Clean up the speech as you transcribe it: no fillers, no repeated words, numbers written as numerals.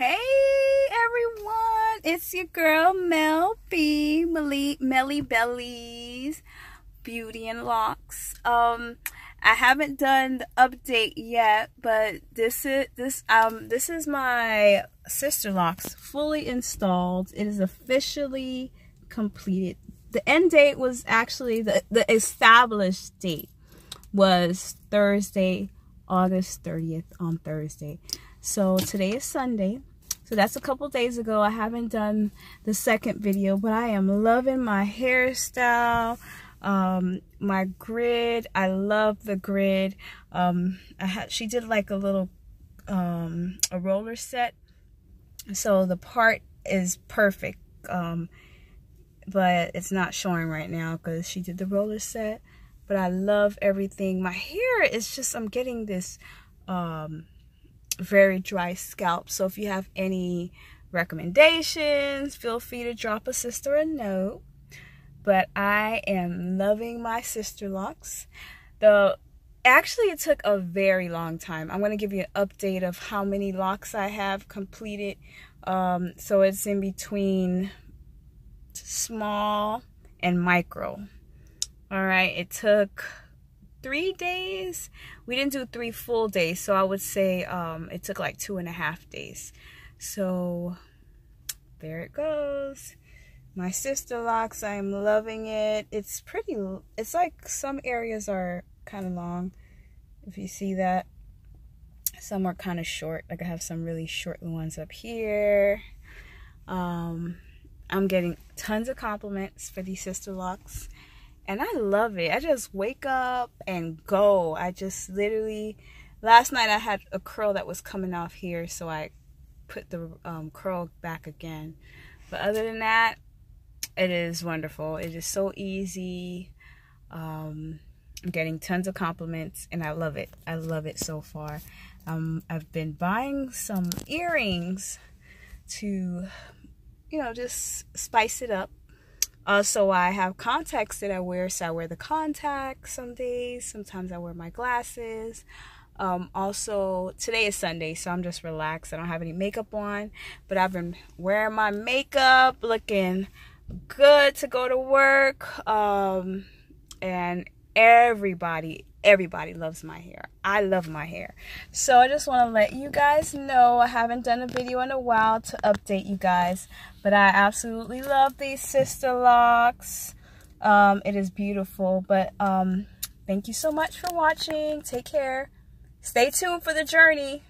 Hey everyone, it's your girl Mel B, Melly Bellies Beauty and Locks. I haven't done the update yet, but this is my Sisterlocks fully installed. It is officially completed. The end date was actually the established date was Thursday, August 30th, on Thursday. So today is Sunday. So that's a couple days ago. I haven't done the second video, but I am loving my hairstyle, my grid. I love the grid. She did like a little a roller set, so the part is perfect, but it's not showing right now because she did the roller set. But I love everything. My hair is just, I'm getting this very dry scalp. So if you have any recommendations, feel free to drop a sister a note. But I am loving my Sisterlocks. Actually, it took a very long time. I'm going to give you an update of how many locks I have completed. So it's in between small and micro. All right, it took 3 days. We didn't do 3 full days, so I would say it took like 2.5 days. So there it goes. My Sisterlocks, I'm loving it. It's pretty, it's like some areas are kind of long, if you see that. Some are kind of short, like I have some really short ones up here. I'm getting tons of compliments for these Sisterlocks. And I love it. I just wake up and go. I just literally, last night I had a curl that was coming off here, so I put the curl back again. But other than that, it is wonderful. It is so easy. I'm getting tons of compliments, and I love it. I love it so far. I've been buying some earrings to, just spice it up. Also, I have contacts that I wear, so I wear the contacts some days. Sometimes I wear my glasses. Also, today is Sunday, so I'm just relaxed. I don't have any makeup on, but I've been wearing my makeup, looking good to go to work. And everybody loves my hair. I love my hair. So I just want to let you guys know I haven't done a video in a while to update you guys, but I absolutely love these Sisterlocks. It is beautiful. But thank you so much for watching. Take care. Stay tuned for the journey.